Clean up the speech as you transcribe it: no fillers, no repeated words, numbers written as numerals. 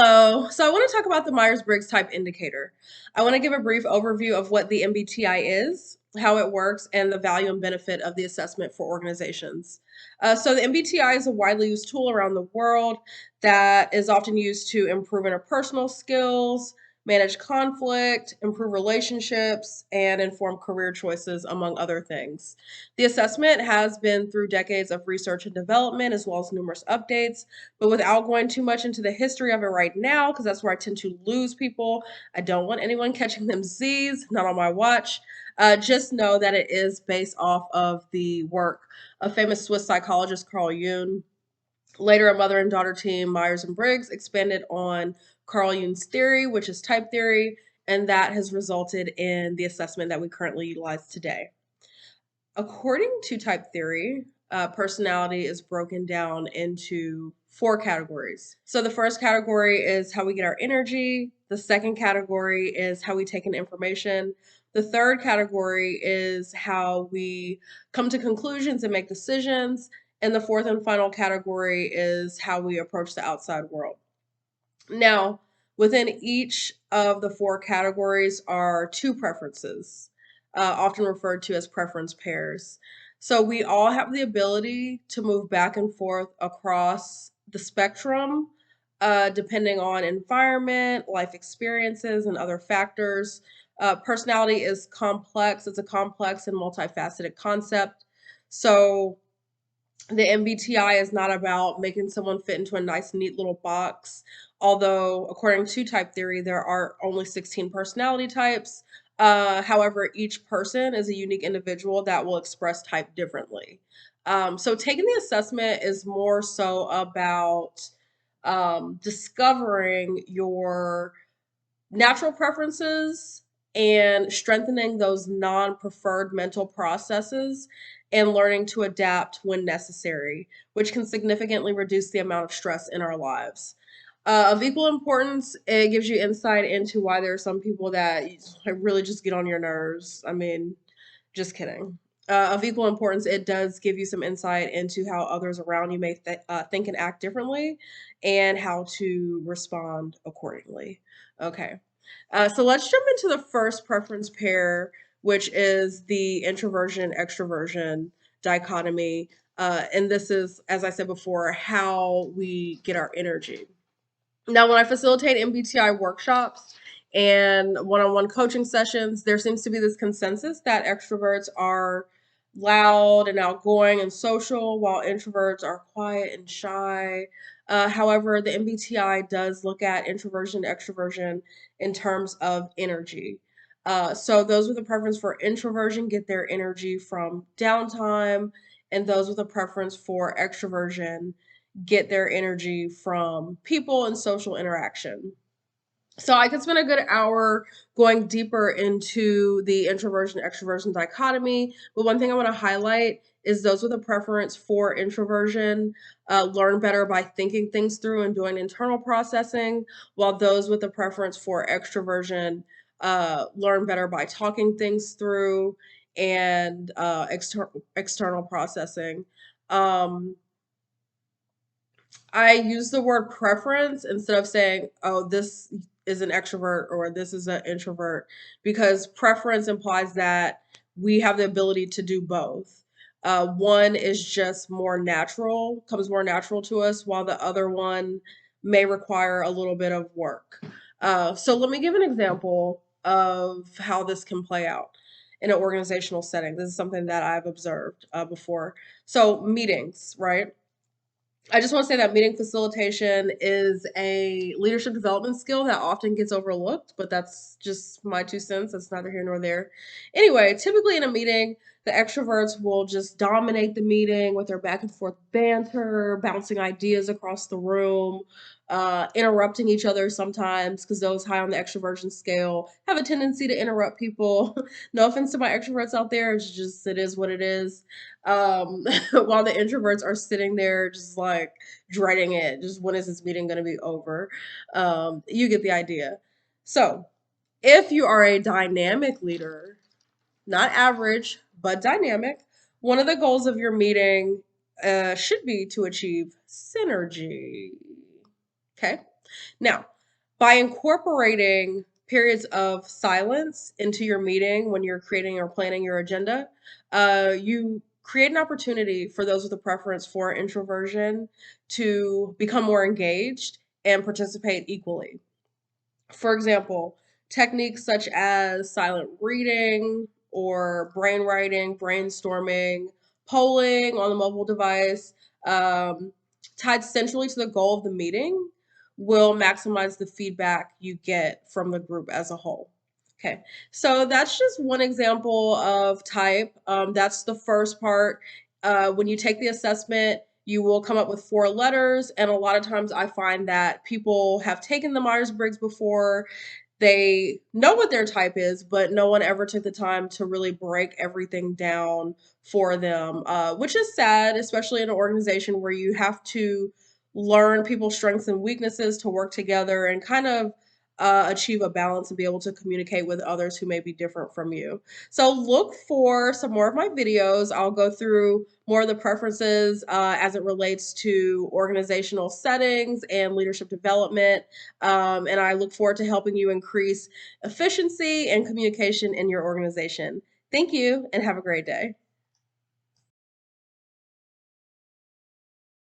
Hello. So I want to talk about the Myers-Briggs Type Indicator. I want to give a brief overview of what the MBTI is, how it works, and the value and benefit of the assessment for organizations. So the MBTI is a widely used tool around the world that is often used to improve interpersonal skills, manage conflict, improve relationships, and inform career choices, among other things. The assessment has been through decades of research and development, as well as numerous updates. But without going too much into the history of it right now, because that's where I tend to lose people, I don't want anyone catching them Z's, not on my watch. Just know that it is based off of the work of famous Swiss psychologist Carl Jung. Later, a mother and daughter team, Myers and Briggs, expanded on Carl Jung's theory, which is type theory, and that has resulted in the assessment that we currently utilize today. According to type theory, personality is broken down into four categories. So the first category is how we get our energy. The second category is how we take in information. The third category is how we come to conclusions and make decisions. And the fourth and final category is how we approach the outside world. Now, within each of the four categories are two preferences, often referred to as preference pairs. So we all have the ability to move back and forth across the spectrum, depending on environment, life experiences, and other factors. Personality is complex. It's a complex and multifaceted concept. So the MBTI is not about making someone fit into a nice, neat little box. Although, according to type theory, there are only 16 personality types. However, each person is a unique individual that will express type differently. So, taking the assessment is more so about discovering your natural preferences and strengthening those non-preferred mental processes and learning to adapt when necessary, which can significantly reduce the amount of stress in our lives. Of equal importance, it gives you insight into why there are some people that really just get on your nerves. I mean, just kidding. Of equal importance, it does give you some insight into how others around you may think and act differently and how to respond accordingly. Okay. So let's jump into the first preference pair, which is the introversion extroversion dichotomy. And this is, as I said before, how we get our energy. Now, when I facilitate MBTI workshops and one-on-one coaching sessions, there seems to be this consensus that extroverts are loud and outgoing and social, while introverts are quiet and shy. However, the MBTI does look at introversion and extroversion in terms of energy. So those with a preference for introversion get their energy from downtime, and those with a preference for extroversion get their energy from people and social interaction. So I could spend a good hour going deeper into the introversion extroversion dichotomy, but one thing I want to highlight is those with a preference for introversion learn better by thinking things through and doing internal processing, while those with a preference for extroversion learn better by talking things through and external processing. Um, I use the word preference instead of saying, oh, this is an extrovert or this is an introvert, because preference implies that we have the ability to do both. One is just more natural, comes more natural to us, while the other one may require a little bit of work. So let me give an example of how this can play out in an organizational setting. This is something that I've observed before. So meetings, right? I just want to say that meeting facilitation is a leadership development skill that often gets overlooked, but that's just my 2 cents. That's neither here nor there. Anyway, typically in a meeting, the extroverts will just dominate the meeting with their back and forth banter, bouncing ideas across the room, interrupting each other sometimes, because those high on the extroversion scale have a tendency to interrupt people. No offense to my extroverts out there, it's just, it is what it is. While the introverts are sitting there just like dreading it. Just when is this meeting going to be over? You get the idea. So, if you are a dynamic leader, not average, but dynamic, one of the goals of your meeting should be to achieve synergy. Okay. Now, by incorporating periods of silence into your meeting when you're creating or planning your agenda, you create an opportunity for those with a preference for introversion to become more engaged and participate equally. For example, techniques such as silent reading or brain writing, brainstorming, polling on the mobile device, um, tied centrally to the goal of the meeting, will maximize the feedback you get from the group as a whole. Okay, so that's just one example of type. That's the first part. When you take the assessment, you will come up with 4 letters, and a lot of times I find that people have taken the Myers-Briggs before, they know what their type is, but no one ever took the time to really break everything down for them, which is sad, especially in an organization where you have to learn people's strengths and weaknesses to work together and kind of achieve a balance and be able to communicate with others who may be different from you. So look for some more of my videos. I'll go through more of the preferences as it relates to organizational settings and leadership development. And I look forward to helping you increase efficiency and communication in your organization. Thank you and have a great day.